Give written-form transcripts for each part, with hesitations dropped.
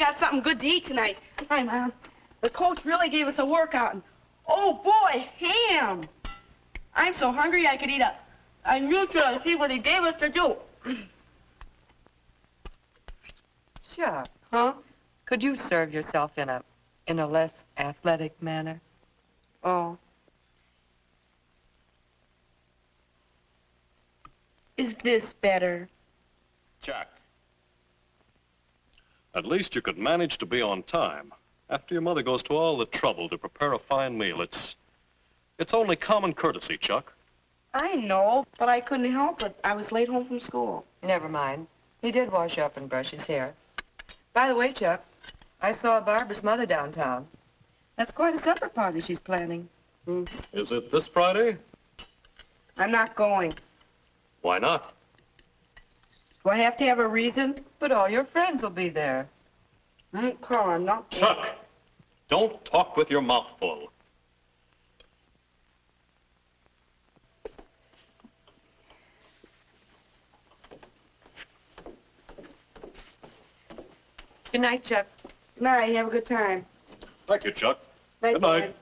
got something good to eat tonight. Hi, Mom. The coach really gave us a workout. And, oh, boy, ham. I'm so hungry I could eat a neutral to see what he gave us to do. Sure. Huh? Could you serve yourself in a less athletic manner? Oh. Is this better? Chuck. At least you could manage to be on time. After your mother goes to all the trouble to prepare a fine meal, it's only common courtesy, Chuck. I know, but I couldn't help it. I was late home from school. Never mind. He did wash up and brush his hair. By the way, Chuck, I saw Barbara's mother downtown. That's quite a supper party she's planning. Is it this Friday? I'm not going. Why not? Do I have to have a reason? But all your friends will be there. Carl, I'm not going. Chuck, don't talk with your mouth full. Good night, Chuck. Good night. Have a good time. Thank you, Chuck. Good night.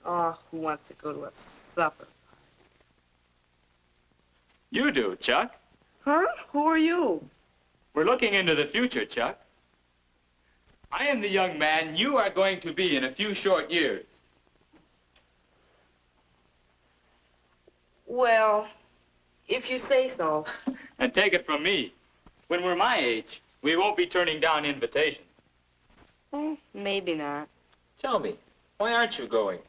Oh, who wants to go to a supper? You do, Chuck. Huh? Who are you? We're looking into the future, Chuck. I am the young man you are going to be in a few short years. Well, if you say so. And take it from me, when we're my age, we won't be turning down invitations. Maybe not. Tell me, why aren't you going?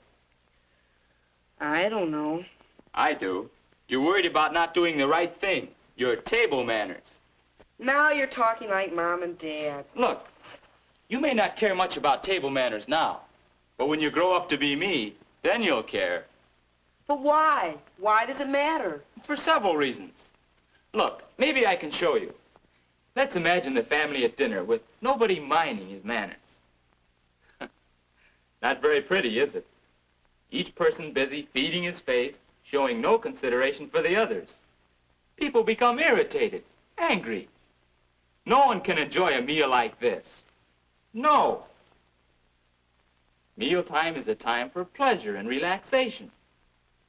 I don't know. I do. You're worried about not doing the right thing. Your table manners. Now you're talking like Mom and Dad. Look, you may not care much about table manners now, but when you grow up to be me, then you'll care. But why? Why does it matter? For several reasons. Look, maybe I can show you. Let's imagine the family at dinner with nobody minding his manners. Not very pretty, is it? Each person busy feeding his face, showing no consideration for the others. People become irritated, angry. No one can enjoy a meal like this. No. Mealtime is a time for pleasure and relaxation.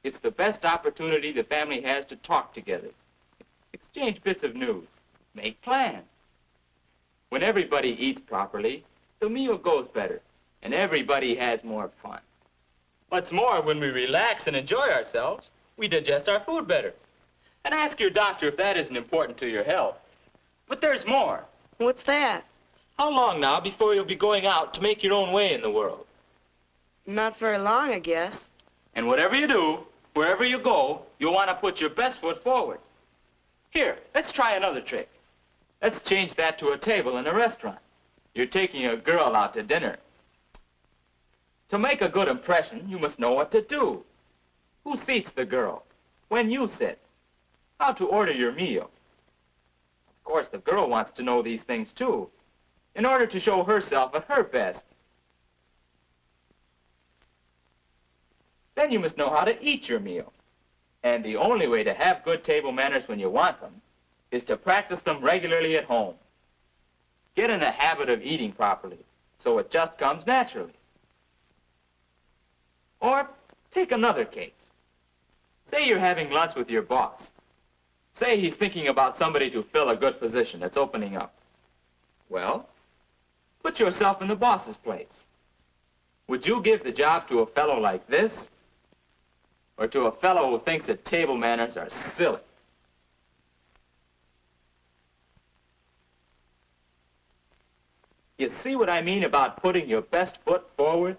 It's the best opportunity the family has to talk together, exchange bits of news, make plans. When everybody eats properly, the meal goes better, and everybody has more fun. What's more, when we relax and enjoy ourselves, we digest our food better. And ask your doctor if that isn't important to your health. But there's more. What's that? How long now before you'll be going out to make your own way in the world? Not very long, I guess. And whatever you do, wherever you go, you'll want to put your best foot forward. Here, let's try another trick. Let's change that to a table in a restaurant. You're taking a girl out to dinner. To make a good impression, you must know what to do. Who seats the girl? When you sit? How to order your meal? Of course, the girl wants to know these things, too, in order to show herself at her best. Then you must know how to eat your meal. And the only way to have good table manners when you want them is to practice them regularly at home. Get in the habit of eating properly, so it just comes naturally. Or take another case. Say you're having lunch with your boss. Say he's thinking about somebody to fill a good position that's opening up. Well, put yourself in the boss's place. Would you give the job to a fellow like this? Or to a fellow who thinks that table manners are silly? You see what I mean about putting your best foot forward?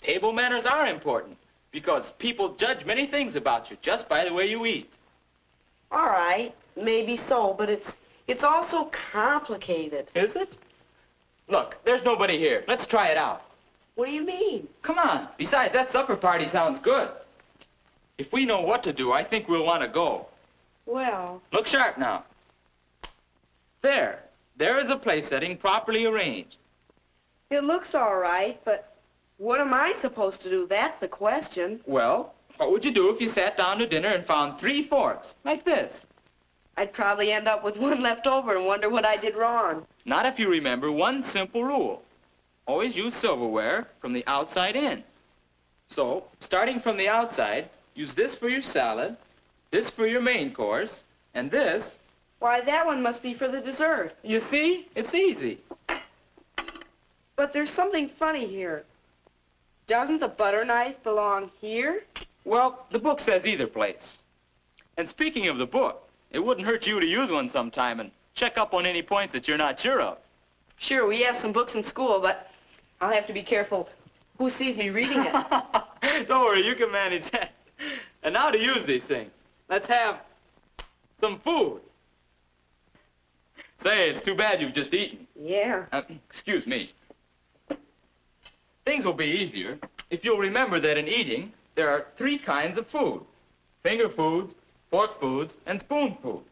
Table manners are important because people judge many things about you just by the way you eat. All right, maybe so, but it's all so complicated. Is it? Look, there's nobody here. Let's try it out. What do you mean? Come on. Besides, that supper party sounds good. If we know what to do, I think we'll want to go. Well... Look sharp now. There. There is a place setting properly arranged. It looks all right, but what am I supposed to do? That's the question. Well, What would you do if you sat down to dinner and found 3 forks, like this? I'd probably end up with one left over and wonder what I did wrong. Not if you remember one simple rule. Always use silverware from the outside in. So, starting from the outside, use this for your salad, this for your main course, and this... Why, that one must be for the dessert. You see? It's easy. But there's something funny here. Doesn't the butter knife belong here? Well, the book says either place. And speaking of the book, it wouldn't hurt you to use one sometime and check up on any points that you're not sure of. Sure, we have some books in school, but I'll have to be careful who sees me reading it. Don't worry, you can manage that. And now to use these things. Let's have some food. Say, it's too bad you've just eaten. Yeah. Excuse me. Things will be easier if you'll remember that in eating, there are 3 kinds of food. Finger foods, fork foods, and spoon foods.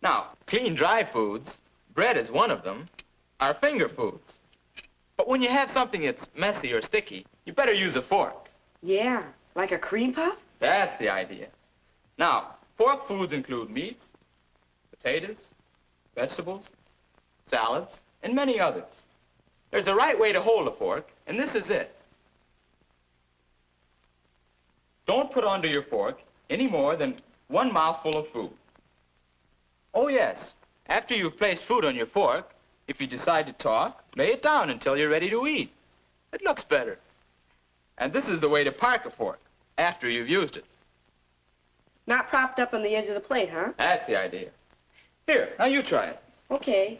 Now, clean, dry foods, bread is one of them, are finger foods. But when you have something that's messy or sticky, you better use a fork. Yeah, like a cream puff? That's the idea. Now, fork foods include meats, potatoes, vegetables, salads, and many others. There's a right way to hold a fork, and this is it. Don't put onto your fork any more than 1 mouthful of food. Oh, yes, after you've placed food on your fork, if you decide to talk, lay it down until you're ready to eat. It looks better. And this is the way to park a fork, after you've used it. Not propped up on the edge of the plate, huh? That's the idea. Here, now you try it. Okay.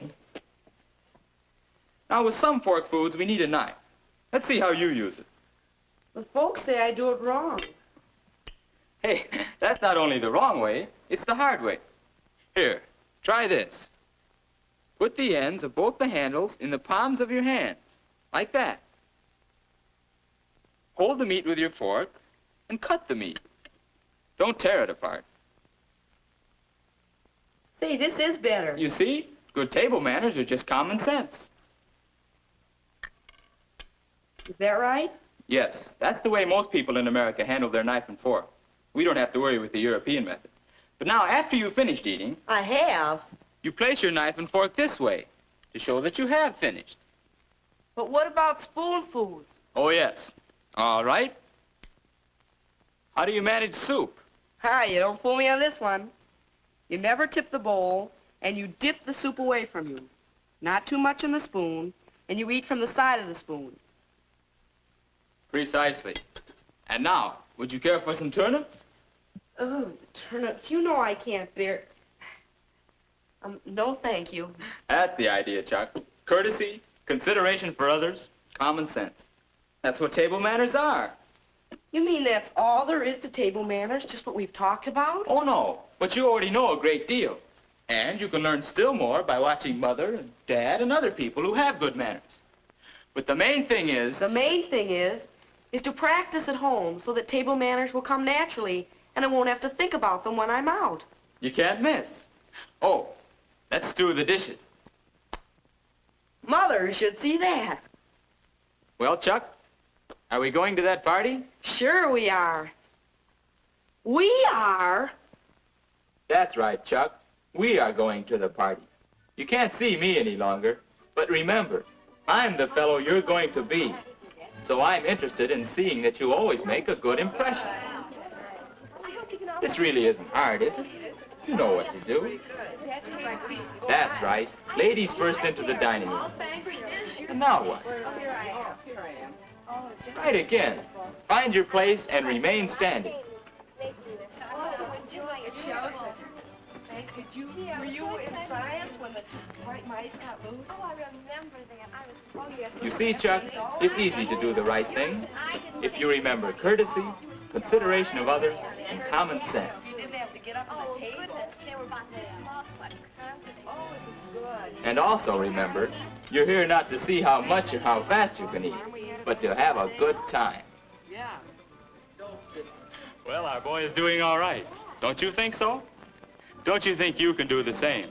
Now, with some fork foods, we need a knife. Let's see how you use it. The folks say I do it wrong. Hey, that's not only the wrong way, it's the hard way. Here, try this. Put the ends of both the handles in the palms of your hands, like that. Hold the meat with your fork and cut the meat. Don't tear it apart. Say, this is better. You see, good table manners are just common sense. Is that right? Yes, that's the way most people in America handle their knife and fork. We don't have to worry with the European method. But now, after you've finished eating, I have. you place your knife and fork this way to show that you have finished. But what about spoon foods? Oh, yes. All right. How do you manage soup? Hi, you don't fool me on this one. You never tip the bowl, and you dip the soup away from you. Not too much in the spoon, and you eat from the side of the spoon. Precisely. And now, would you care for some turnips? Oh, turnips. You know I can't bear... no, thank you. That's the idea, Chuck. Courtesy, consideration for others, common sense. That's what table manners are. You mean that's all there is to table manners, just what we've talked about? Oh, no, but you already know a great deal. And you can learn still more by watching Mother and Dad and other people who have good manners. But the main thing is... The main thing is to practice at home so that table manners will come naturally and I won't have to think about them when I'm out. You can't miss. Oh, let's stew the dishes. Mother should see that. Well, Chuck, are we going to that party? Sure we are. We are? That's right, Chuck. We are going to the party. You can't see me any longer, but remember, I'm the fellow you're going to be. So I'm interested in seeing that you always make a good impression. This really isn't hard, is it? You know what to do. That's right. Ladies first into the dining room. And now what? Right again. Find your place and remain standing. Were you in science when the white mice got loose? Oh, I remember that. You see, Chuck, it's easy to do the right thing if you remember courtesy, consideration of others, and common sense. You didn't have to get up Oh, on the table. goodness, they were about this small, but confident. Oh, it was good. And also remember, you're here not to see how much or how fast you can eat, but to have a good time. Yeah. Well, our boy is doing all right. Don't you think so? Don't you think you can do the same?